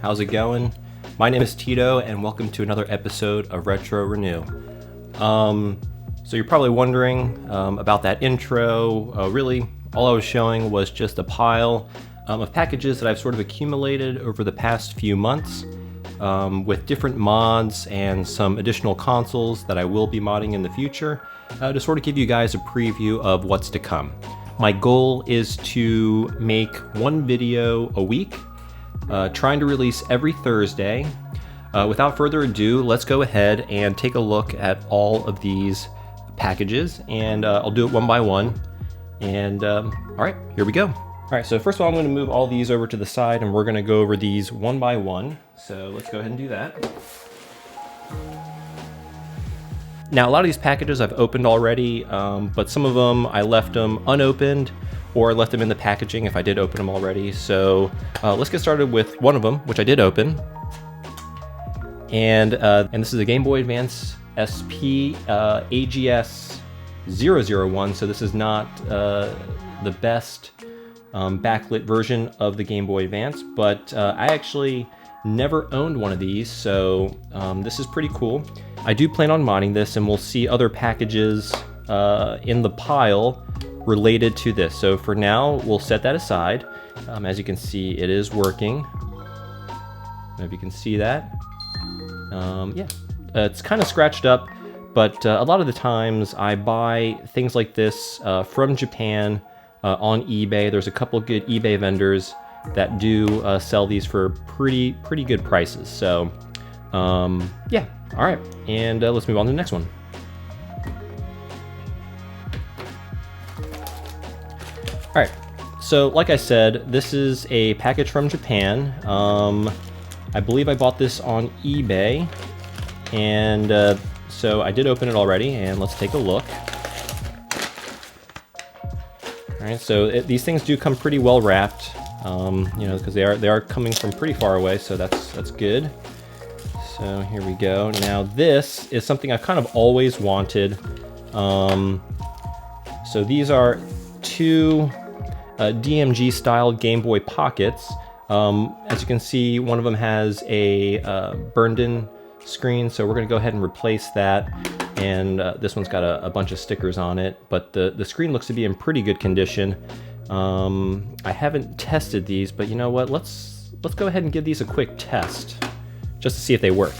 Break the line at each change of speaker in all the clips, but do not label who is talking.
how's it going? My name is Tito and welcome to another episode of Retro Renew. So you're probably wondering about that intro. Really, all I was showing was just a pile of packages that I've sort of accumulated over the past few months with different mods and some additional consoles that I will be modding in the future to sort of give you guys a preview of what's to come. My goal is to make one video a week, trying to release every Thursday. Without further ado, let's go ahead and take a look at all of these packages, and I'll do it one by one. And all right, here we go. All right, so first of all, I'm going to move all these over to the side, and we're going to go over these one by one. So let's go ahead and do that. Now, a lot of these packages I've opened already, but some of them I left them unopened or left them in the packaging if I did open them already. So let's get started with one of them, which I did open. And this is a Game Boy Advance SP AGS 001. So this is not the best backlit version of the Game Boy Advance, but I actually never owned one of these, so this is pretty cool. I do plan on modding this, and we'll see other packages in the pile related to this. So for now, we'll set that aside. As you can see, it is working. I don't know if you can see that. Yeah, it's kind of scratched up, but a lot of the times I buy things like this from Japan on eBay. There's a couple good eBay vendors that do sell these for pretty good prices. So yeah, all right, and let's move on to the next one. All right, so like I said, this is a package from Japan. I believe I bought this on eBay, and so I did open it already, and let's take a look. All right, so these things do come pretty well wrapped. You know, because they are coming from pretty far away, so that's good. So here we go. Now this is something I've kind of always wanted. So these are two DMG style Game Boy Pockets. As you can see, one of them has a burned in screen, so we're going to go ahead and replace that. And this one's got a bunch of stickers on it, but the screen looks to be in pretty good condition. I haven't tested these, but you know what? Let's go ahead and give these a quick test, just to see if they work.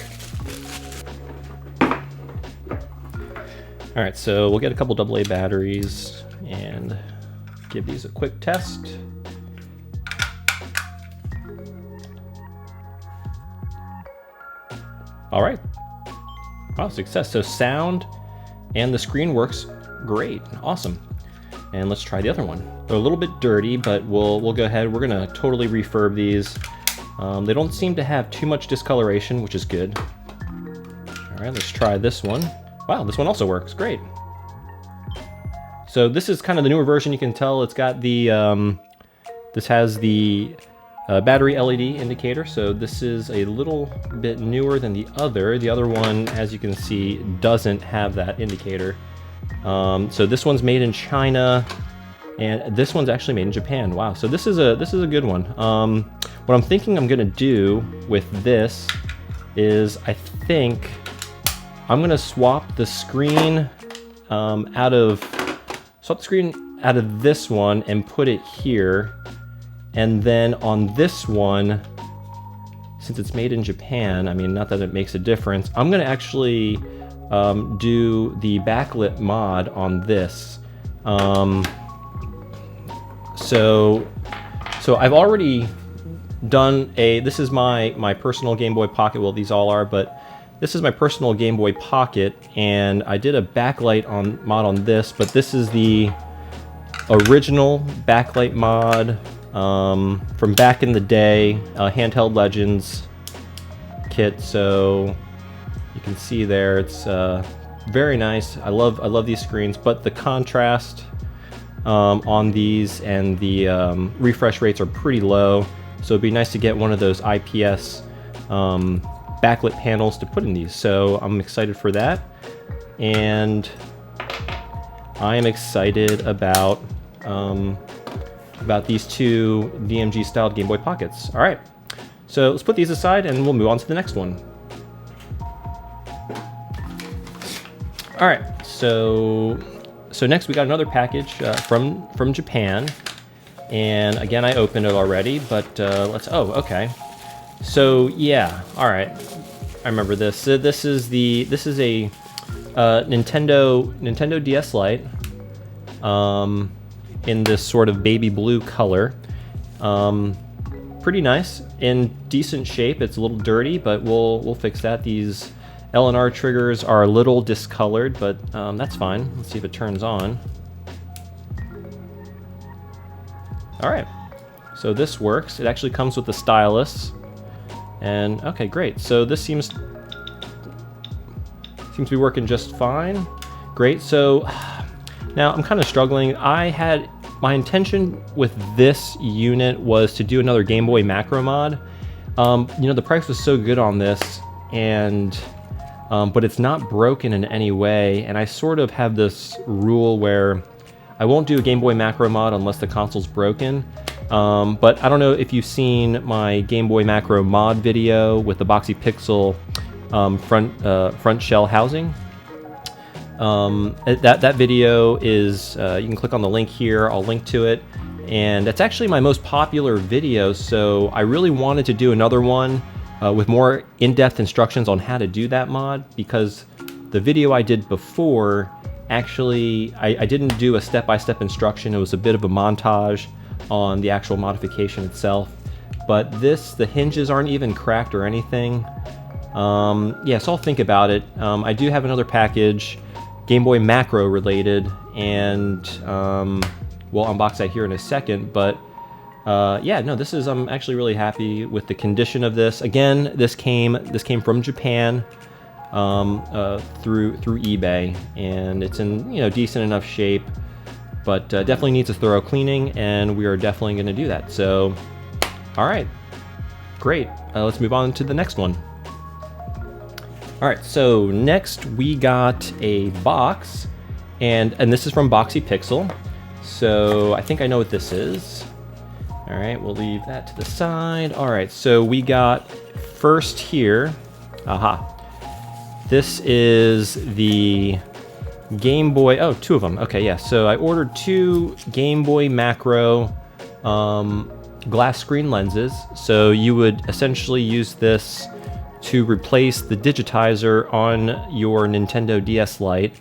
All right, so we'll get a couple AA batteries and give these a quick test. All right. Wow, success. So sound and the screen works great. Awesome. And let's try the other one. They're a little bit dirty, but we'll go ahead. We're gonna totally refurb these. They don't seem to have too much discoloration, which is good. All right, let's try this one. Wow, this one also works. Great. So this is kind of the newer version. You can tell it's got the this has the battery LED indicator. So this is a little bit newer than the other. The other one, as you can see, doesn't have that indicator. So this one's made in China, and this one's actually made in Japan. Wow, so this is a good one. What I'm thinking I'm gonna do with this is I think I'm gonna swap the screen out of this one and put it here, and then on this one, since it's made in Japan, I mean, not that it makes a difference, I'm gonna actually do the backlit mod on this. So I've already done this is my personal Game Boy Pocket. Well, these all are, but this is my personal Game Boy Pocket, and I did a backlight mod on this, but this is the original backlight mod from back in the day, Handheld Legends kit. So you can see there, it's very nice. I love these screens, but the contrast on these and the refresh rates are pretty low. So it'd be nice to get one of those IPS backlit panels to put in these. So I'm excited for that, and I am excited about these two DMG styled Game Boy Pockets. All right, So let's put these aside and we'll move on to the next one. All right, so next we got another package from Japan, and again I opened it already, but oh, okay. So yeah, all right, I remember this. So this is a Nintendo DS Lite, in this sort of baby blue color. Pretty nice, in decent shape. It's a little dirty, but we'll fix that. These L&R triggers are a little discolored, but that's fine. Let's see if it turns on. All right, so this works. It actually comes with the stylus, and okay, great. So this seems to be working just fine. Great. So now I'm kind of struggling. My intention with this unit was to do another Game Boy macro mod. You know, the price was so good on this, and but it's not broken in any way, and I sort of have this rule where I won't do a Game Boy macro mod unless the console's broken. But I don't know if you've seen my Game Boy macro mod video with the Boxy Pixel front shell housing. That video is, you can click on the link here, I'll link to it, and it's actually my most popular video, so I really wanted to do another one with more in-depth instructions on how to do that mod, because the video I did before, actually, I didn't do a step-by-step instruction. It was a bit of a montage on the actual modification itself, but the hinges aren't even cracked or anything. Yeah, so I'll think about it. I do have another package, Game Boy macro related, and we'll unbox that here in a second, but yeah, no, I'm actually really happy with the condition of this. Again, this came from Japan, through eBay, and it's in, you know, decent enough shape, but definitely needs a thorough cleaning, and we are definitely going to do that. So, all right, great. Let's move on to the next one. All right, so next we got a box, and this is from Boxy Pixel. So I think I know what this is. All right, we'll leave that to the side. All right, so we got first here, this is the Game Boy, oh, two of them, okay, yeah. So I ordered two Game Boy macro glass screen lenses. So you would essentially use this to replace the digitizer on your Nintendo DS Lite.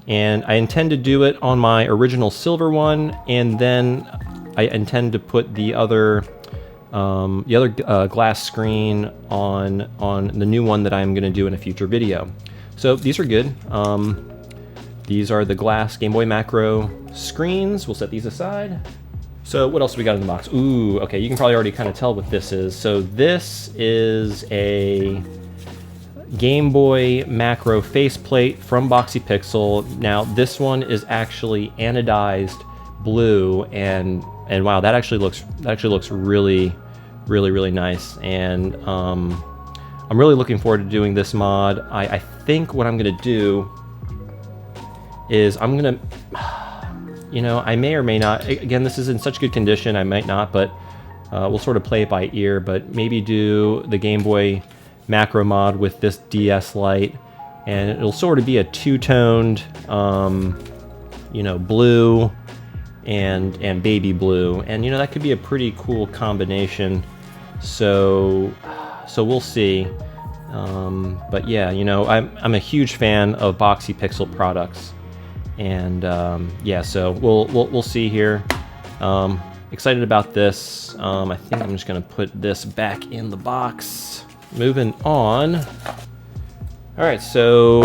And I intend to do it on my original silver one, and then I intend to put the other glass screen on the new one that I'm going to do in a future video. So these are good. These are the glass Game Boy macro screens. We'll set these aside. So what else we got in the box? Ooh, okay, you can probably already kind of tell what this is. So this is a Game Boy macro faceplate from Boxy Pixel. Now this one is actually anodized blue, and wow, that actually looks really nice. And I'm really looking forward to doing this mod. I think what I'm gonna do is I'm gonna, you know, I may or may not, again, this is in such good condition, I might not, but we'll sort of play it by ear, but maybe do the Game Boy macro mod with this DS Lite, and it'll sort of be a two-toned, you know, blue and baby blue, and you know, that could be a pretty cool combination. So we'll see. But yeah, you know, I'm a huge fan of Boxy Pixel products, and yeah, so we'll see here. Excited about this. I think I'm just gonna put this back in the box. Moving on. All right, so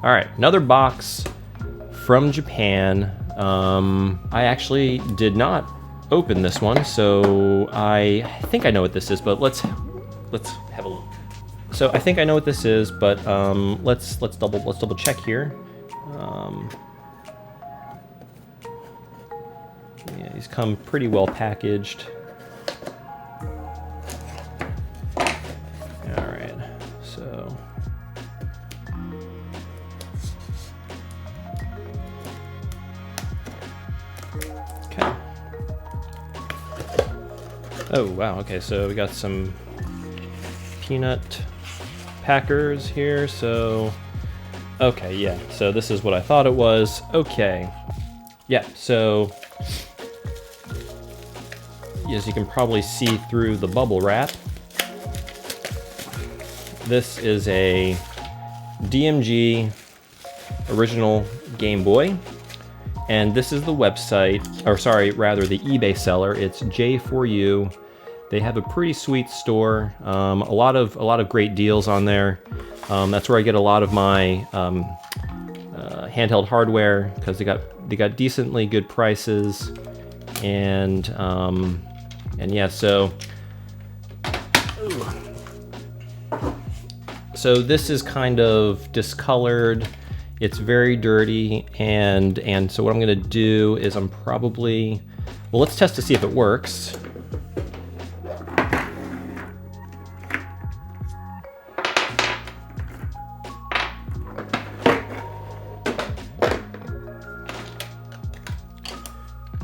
another box from Japan. I actually did not open this one, so I think I know what this is, but let's have a look. So I think I know what this is, but let's double check here. Yeah, these come pretty well packaged. All right, so okay. Oh, wow. Okay, so we got some peanut packers here. So, okay, yeah. So this is what I thought it was. Okay. Yeah, so as you can probably see through the bubble wrap, this is a Dmg Original Gameboy. And this is the website, or sorry, rather the eBay seller. It's J4U. They have a pretty sweet store. A lot of great deals on there. That's where I get a lot of my handheld hardware, because they got decently good prices. And yeah, so this is kind of discolored. It's very dirty, and so what I'm gonna do is I'm probably, well, let's test to see if it works.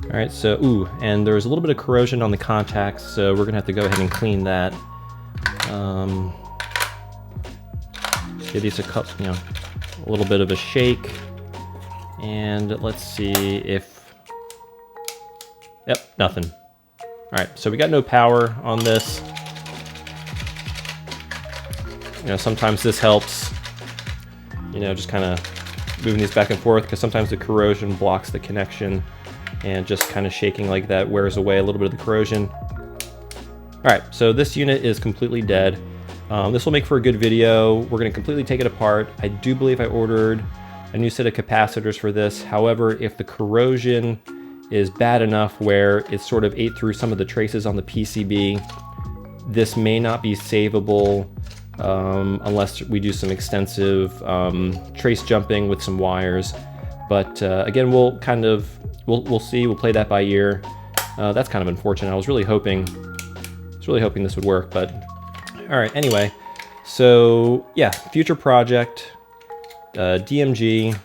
All right, so, ooh, and there's a little bit of corrosion on the contacts, so we're gonna have to go ahead and clean that. Give these a little bit of a shake, and let's see if, yep, nothing. All right, so we got no power on this. Sometimes this helps, just kind of moving these back and forth, because sometimes the corrosion blocks the connection, and just kind of shaking like that wears away a little bit of the corrosion. All right, so this unit is completely dead. This will make for a good video. We're going to completely take it apart. I do believe I ordered a new set of capacitors for this. However, if the corrosion is bad enough where it sort of ate through some of the traces on the PCB, this may not be savable unless we do some extensive trace jumping with some wires. But again, we'll see. We'll play that by ear. That's kind of unfortunate. I was really hoping this would work, but all right. Anyway, so yeah, future project, DMG,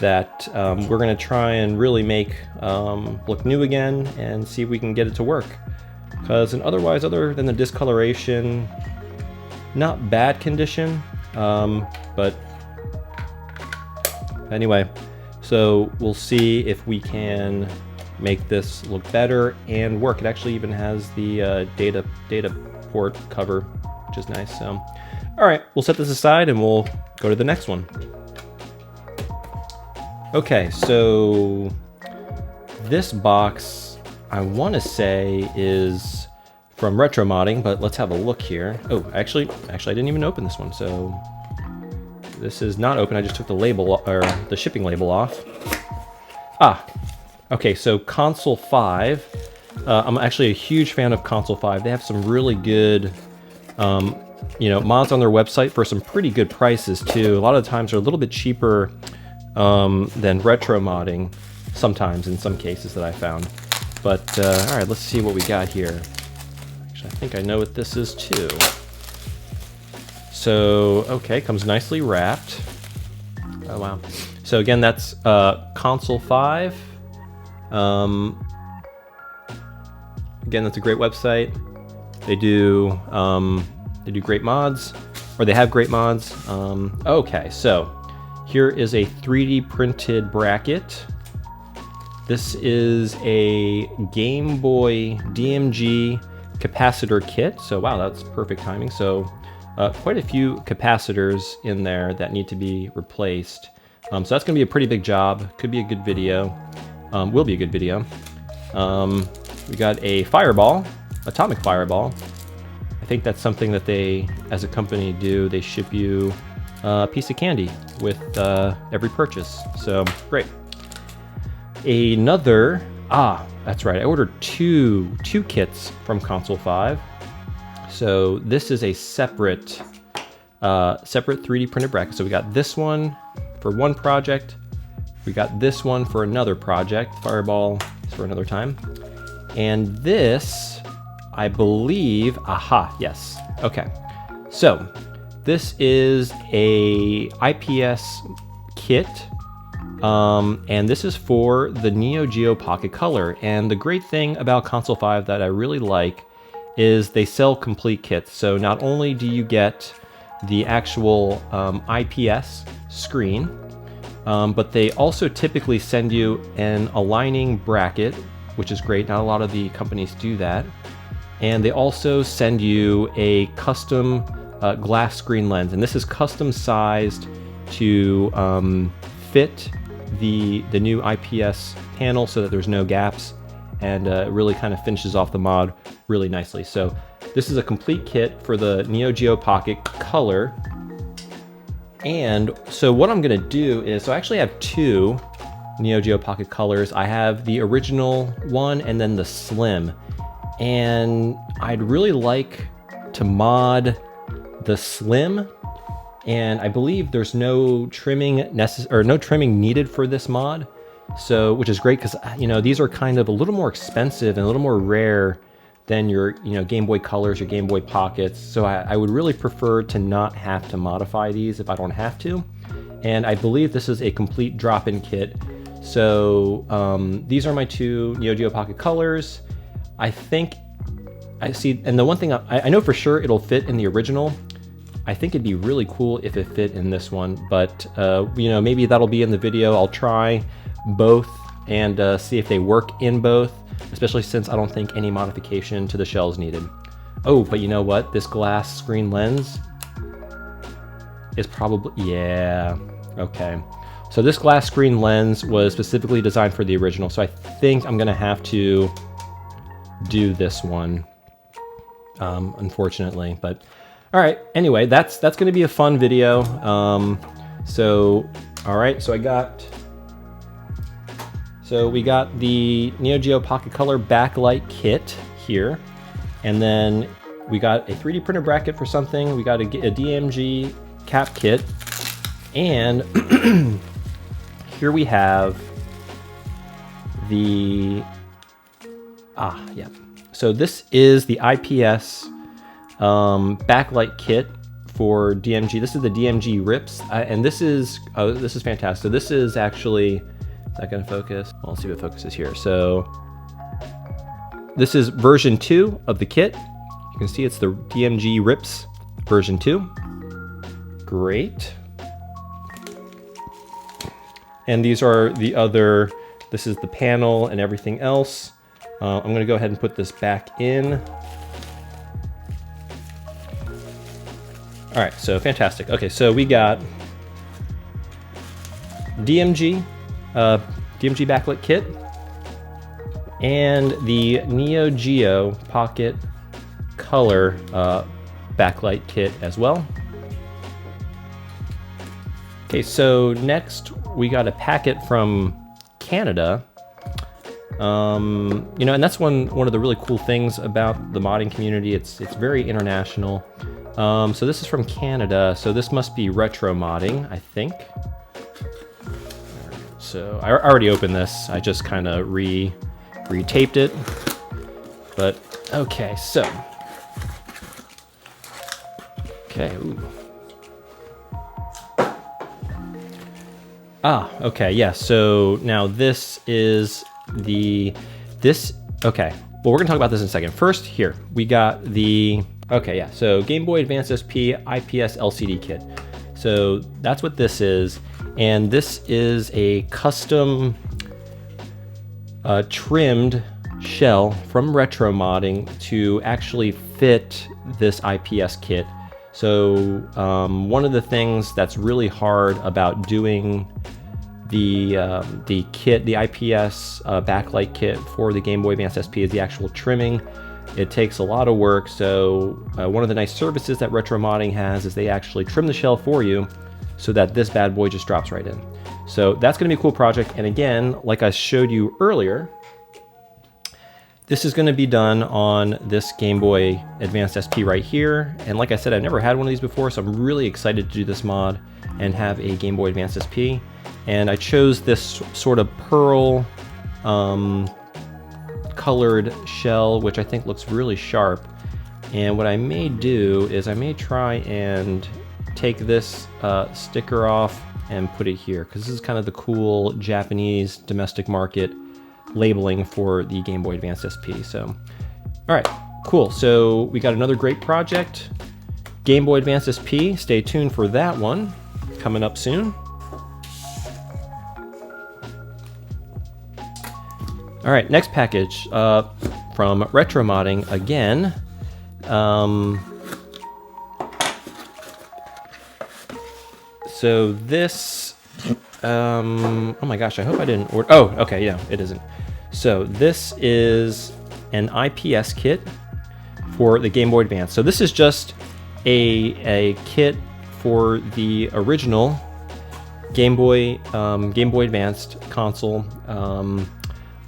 that we're gonna try and really make look new again, and see if we can get it to work. Because otherwise, other than the discoloration, not bad condition, but anyway. So we'll see if we can make this look better and work. It actually even has the data port cover, which is nice. So, all right, we'll set this aside and we'll go to the next one. Okay, so this box, I want to say, is from Retro Modding, but let's have a look here. Oh, actually, I didn't even open this one, so this is not open. I just took the label, or the shipping label, off. Ah, okay, so Console 5. I'm actually a huge fan of Console 5. They have some really good, mods on their website for some pretty good prices too. A lot of the times they're a little bit cheaper than Retro Modding, sometimes, in some cases that I found. But all right, let's see what we got here. Actually, I think I know what this is too. So, okay, comes nicely wrapped. Oh, wow. So again, that's Console 5. Again, that's a great website. They do great mods, or they have great mods. Okay, so here is a 3D printed bracket. This is a Game Boy DMG capacitor kit. So wow, that's perfect timing. So quite a few capacitors in there that need to be replaced. So that's going to be a pretty big job. Could be a good video. Will be a good video. We got a fireball, atomic fireball. I think that's something that they, as a company, do. They ship you a piece of candy with every purchase. So great. Another, that's right. I ordered two kits from Console 5. So this is a separate 3D printed bracket. So we got this one for one project. We got this one for another project. Fireball is for another time. And this, I believe, yes. Okay. So this is a IPS kit and this is for the Neo Geo Pocket Color. And the great thing about Console 5 that I really like is they sell complete kits. So not only do you get the actual IPS screen, but they also typically send you an aligning bracket, which is great. Not a lot of the companies do that. And they also send you a custom glass screen lens, and this is custom sized to fit the new IPS panel so that there's no gaps, and it really kind of finishes off the mod really nicely. So this is a complete kit for the Neo Geo Pocket Color. And so what I'm gonna do is, so I actually have two Neo Geo Pocket Colors. I have the original one and then the Slim. And I'd really like to mod the Slim, and I believe there's no trimming needed for this mod. So, which is great because, you know, these are kind of a little more expensive and a little more rare than your, you know, Game Boy Colors or Game Boy Pockets. So I would really prefer to not have to modify these if I don't have to. And I believe this is a complete drop-in kit. So these are my two Neo Geo Pocket Colors. I think I see, and the one thing I know for sure it'll fit in the original. I think it'd be really cool if it fit in this one, but you know, maybe that'll be in the video. I'll try both and see if they work in both, especially since I don't think any modification to the shell is needed. Oh, but you know what? This glass screen lens is probably, yeah, okay. So this glass screen lens was specifically designed for the original, so I think I'm gonna have to do this one, unfortunately. But all right, anyway, that's gonna be a fun video. So all right, so we got the Neo Geo Pocket Color backlight kit here, and then we got a 3D printer bracket for something. We got a DMG cap kit, and here we have the yeah. So this is the IPS backlight kit for DMG. This is the DMG Rips, and this is fantastic. So this is actually, is that gonna focus? Well, let's see if it focuses here. So this is version 2 of the kit. You can see it's the DMG Rips version 2. Great. And these are the other, this is the panel and everything else. I'm gonna go ahead and put this back in. All right, so fantastic. Okay, so we got DMG backlit kit, and the Neo Geo Pocket Color backlight kit as well. Okay, so next we got a packet from Canada. You know, and that's one of the really cool things about the modding community. It's very international. So this is from Canada, so this must be retro modding, I think. So I already opened this. I just kind of re-taped it. But okay, so okay. Ooh. Okay, yeah. So now this is okay. Well, we're gonna talk about this in a second. First, here we got the, okay, yeah. So Game Boy Advance SP IPS LCD kit. So that's what this is, and this is a custom trimmed shell from retro modding to actually fit this IPS kit. So one of the things that's really hard about doing the kit, the IPS backlight kit for the Game Boy Advance SP, is the actual trimming. It takes a lot of work. So one of the nice services that retro modding has is they actually trim the shell for you so that this bad boy just drops right in. So that's going to be a cool project. And again, like I showed you earlier, this is going to be done on this Game Boy Advance SP right here. And like I said, I've never had one of these before, so I'm really excited to do this mod and have a Game Boy Advance SP. And I chose this sort of pearl colored shell, which I think looks really sharp. And what I may do is I may try and take this sticker off and put it here, because this is kind of the cool Japanese domestic market labeling for the Game Boy Advance SP. So, all right, cool. So we got another great project, Game Boy Advance SP. Stay tuned for that one coming up soon. All right, next package from Retro Modding again. So this, oh my gosh, I hope I didn't order. Oh, okay, yeah, it isn't. So this is an IPS kit for the Game Boy Advance. So this is just a kit for the original Game Boy Advanced console.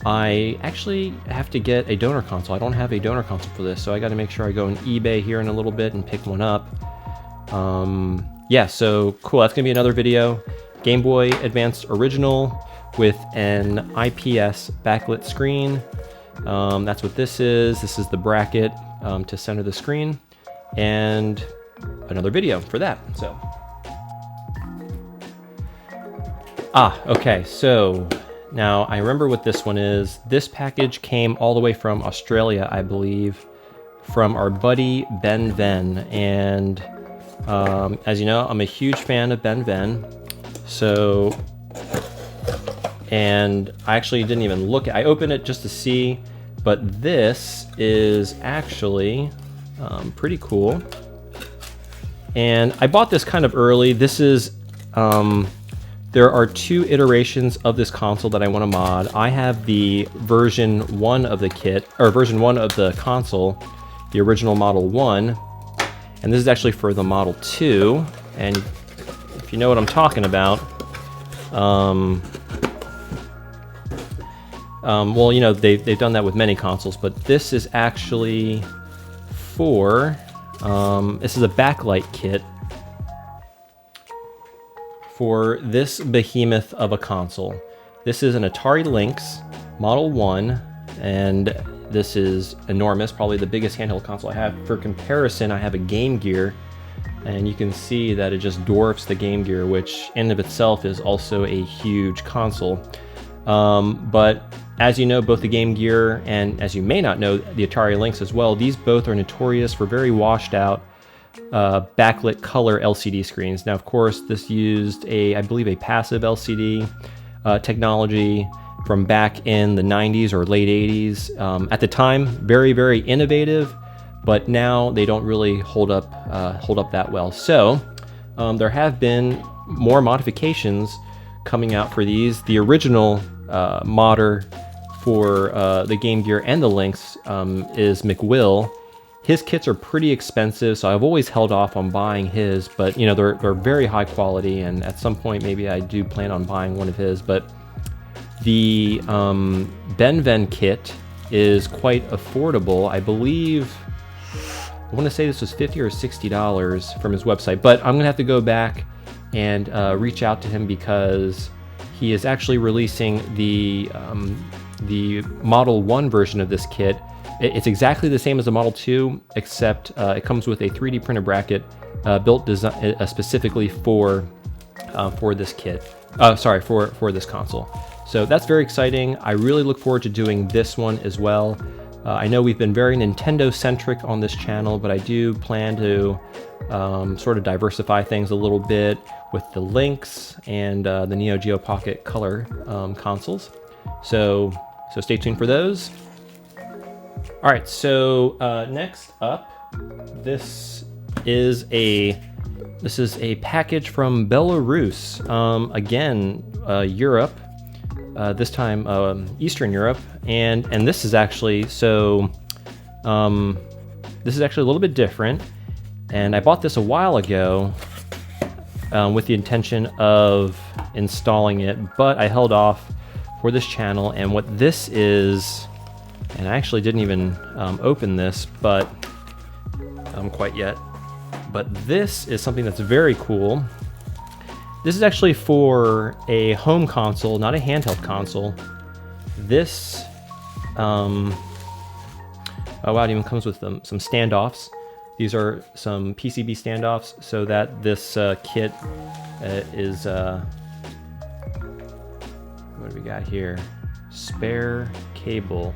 I actually have to get a donor console. I don't have a donor console for this, so I got to make sure I go on eBay here in a little bit and pick one up. Yeah, so cool. That's gonna be another video. Game Boy Advanced Original with an IPS backlit screen. That's what this is. This is the bracket to center the screen, and another video for that. So, okay. So now I remember what this one is. This package came all the way from Australia, I believe, from our buddy Ben Ven. And as you know, I'm a huge fan of Ben Ven. So, and I actually didn't even look. I opened it just to see, but this is actually pretty cool. And I bought this kind of early. This is, there are two iterations of this console that I want to mod. I have the version 1 of the kit, or version 1 of the console, the original Model 1, and this is actually for the Model 2. And if you know what I'm talking about, well, you know, they've done that with many consoles, but this is actually for, this is a backlight kit for this behemoth of a console. This is an Atari Lynx Model 1, and this is enormous, probably the biggest handheld console I have. For comparison, I have a Game Gear, and you can see that it just dwarfs the Game Gear, which in and of itself is also a huge console. But as you know, both the Game Gear and, as you may not know, the Atari Lynx as well, these both are notorious for very washed out backlit color LCD screens. Now, of course, this used I believe a passive LCD technology from back in the 90s or late 80s. At the time, very, very innovative, but now they don't really hold up that well. So there have been more modifications coming out for these. The original modder for the Game Gear and the Lynx is McWill. His kits are pretty expensive, so I've always held off on buying his, but you know, they're very high quality, and at some point maybe I do plan on buying one of his. But the Ben Ven kit is quite affordable. I believe, I want to say this was $50 or $60 from his website, but I'm gonna have to go back and reach out to him, because he is actually releasing the Model 1 version of this kit. It's exactly the same as the Model 2, except it comes with a 3D printed bracket built specifically for this kit. Sorry, for this console. So that's very exciting. I really look forward to doing this one as well. I know we've been very Nintendo-centric on this channel, but I do plan to sort of diversify things a little bit with the Lynx and the Neo Geo Pocket Color consoles. So stay tuned for those. All right, so next up, this is a package from Belarus. Again, Europe. This time Eastern Europe, and this is actually this is actually a little bit different. And I bought this a while ago with the intention of installing it, but I held off for this channel. And what this is, and I actually didn't even open this, but quite yet. But this is something that's very cool. This is actually for a home console, not a handheld console. This, oh wow, it even comes with some standoffs. These are some PCB standoffs, so that this kit what do we got here? Spare cable.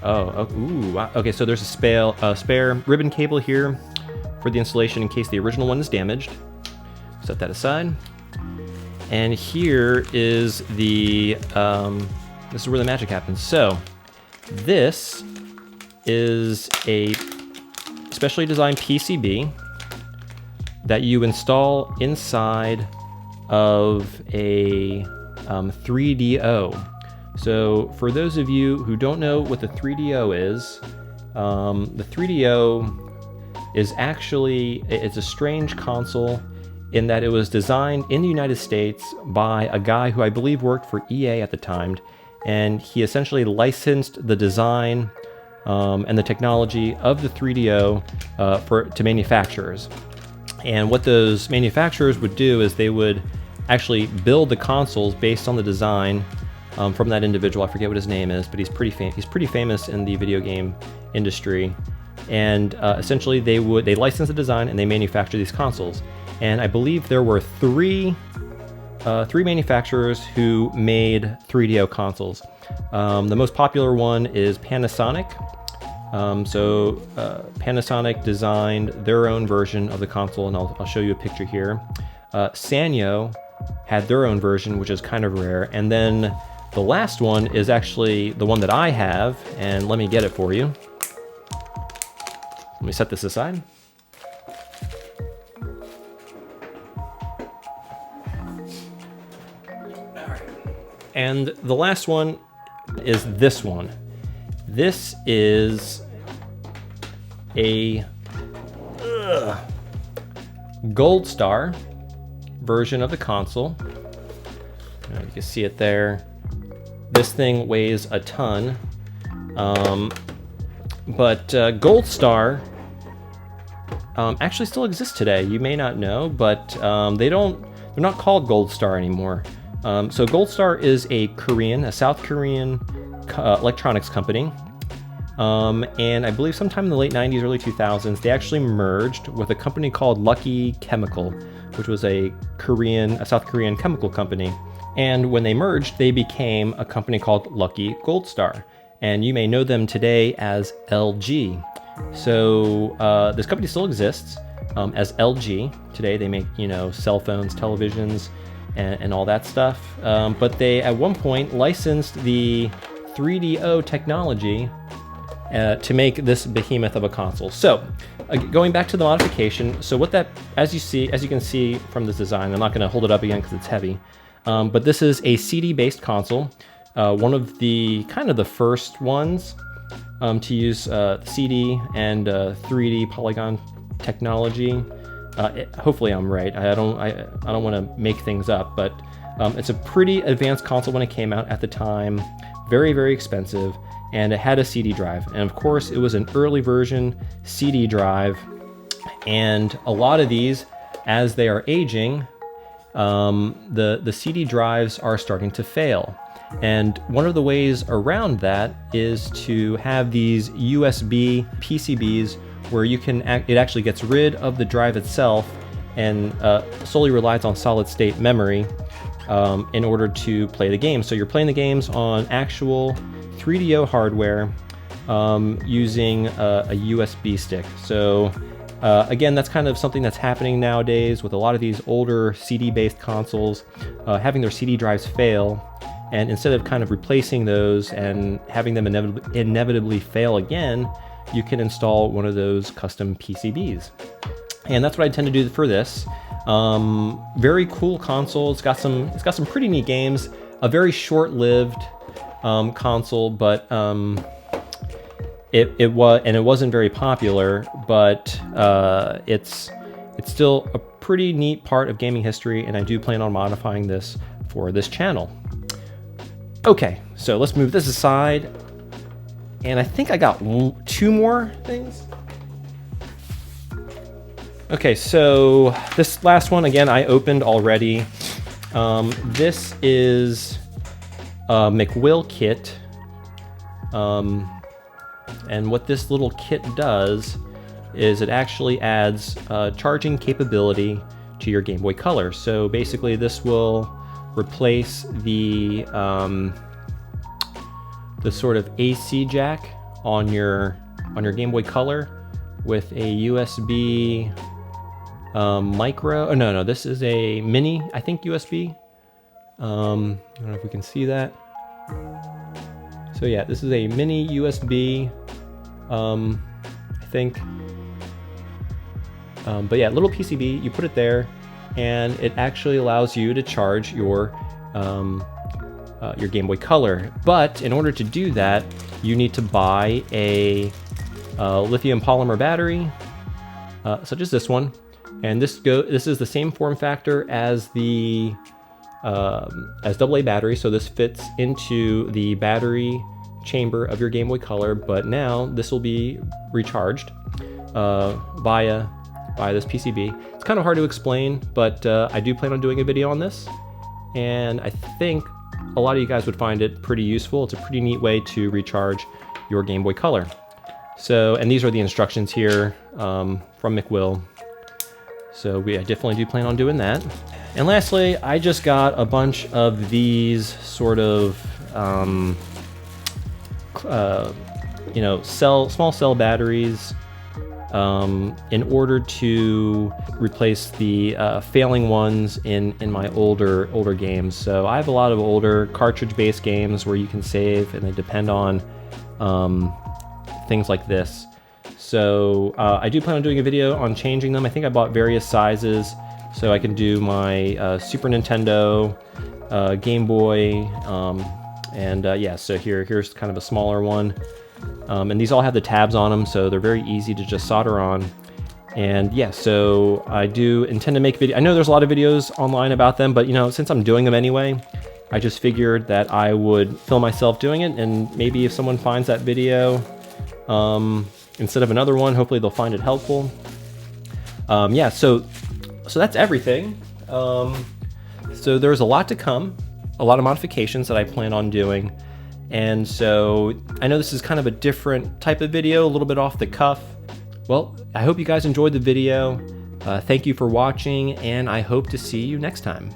Ooh, wow. Okay, so there's a spare ribbon cable here for the installation in case the original one is damaged. Set that aside. And here is this is where the magic happens. So this is a specially designed PCB that you install inside of a 3DO. So for those of you who don't know what the 3DO is, the 3DO is actually, it's a strange console in that it was designed in the United States by a guy who I believe worked for EA at the time, and he essentially licensed the design and the technology of the 3DO to manufacturers. And what those manufacturers would do is they would actually build the consoles based on the design from that individual. I forget what his name is, but he's pretty famous in the video game industry. And essentially they license the design and they manufacture these consoles. And I believe there were three manufacturers who made 3DO consoles. The most popular one is Panasonic. Panasonic designed their own version of the console, and I'll show you a picture here. Sanyo had their own version, which is kind of rare. And then the last one is actually the one that I have, and let me get it for you. Let me set this aside. And the last one is this one. This is a Gold Star version of the console. You can see it there. This thing weighs a ton. But Gold Star actually still exists today. You may not know, but they're not called Gold Star anymore. So Gold Star is a South Korean electronics company. And I believe sometime in the late 90s, early 2000s, they actually merged with a company called Lucky Chemical, which was a South Korean chemical company. And when they merged, they became a company called Lucky Gold Star. And you may know them today as LG. So this company still exists as LG. Today they make, cell phones, televisions, and all that stuff. But they, at one point, licensed the 3DO technology to make this behemoth of a console. So going back to the modification, so what that, as you can see from this design, I'm not going to hold it up again because it's heavy, but this is a CD-based console, one of the kind of the first ones to use CD and 3D polygon technology. Hopefully I'm right. I don't want to make things up, but it's a pretty advanced console when it came out at the time. Very, very expensive, and it had a CD drive. And of course, it was an early version CD drive. And a lot of these, as they are aging, the CD drives are starting to fail. And one of the ways around that is to have these USB PCBs where it actually gets rid of the drive itself and solely relies on solid state memory in order to play the game. So you're playing the games on actual 3DO hardware using a USB stick. So again, that's kind of something that's happening nowadays with a lot of these older CD-based consoles having their CD drives fail. And instead of kind of replacing those and having them inevitably fail again, you can install one of those custom PCBs. And that's what I tend to do for this. Very cool console. It's got some pretty neat games. A very short-lived console, but it wasn't very popular. But it's still a pretty neat part of gaming history, and I do plan on modifying this for this channel. Okay, so let's move this aside. And I think I got two more things. Okay, so this last one, again, I opened already. This is a McWill kit. And what this little kit does is it actually adds charging capability to your Game Boy Color. So basically this will replace the sort of AC jack on your Game Boy Color with a USB micro. Oh no, this is a mini, I think, USB. I don't know if we can see that. So yeah, this is a mini USB, I think. But yeah, little PCB, you put it there, and it actually allows you to charge your Game Boy Color. But in order to do that, you need to buy a lithium polymer battery, such as this one. And this is the same form factor as the AA battery, so this fits into the battery chamber of your Game Boy Color. But now this will be recharged via this PCB. It's kind of hard to explain, but I do plan on doing a video on this, and I think a lot of you guys would find it pretty useful. It's a pretty neat way to recharge your Game Boy Color. So, and these are the instructions here from McWill. So I definitely do plan on doing that. And lastly, I just got a bunch of these sort of, small cell batteries in order to replace the failing ones in my older games. So I have a lot of older cartridge-based games where you can save, and they depend on things like this. So I do plan on doing a video on changing them. I think I bought various sizes, so I can do my Super Nintendo, Game Boy, yeah, so here's kind of a smaller one. And these all have the tabs on them, so they're very easy to just solder on. And yeah, so I do intend to make video. I know there's a lot of videos online about them, but since I'm doing them anyway, I just figured that I would film myself doing it, and maybe if someone finds that video, instead of another one, hopefully they'll find it helpful. Yeah, so that's everything. So there's a lot to come, a lot of modifications that I plan on doing. And so I know this is kind of a different type of video, a little bit off the cuff. Well, I hope you guys enjoyed the video. Thank you for watching, and I hope to see you next time.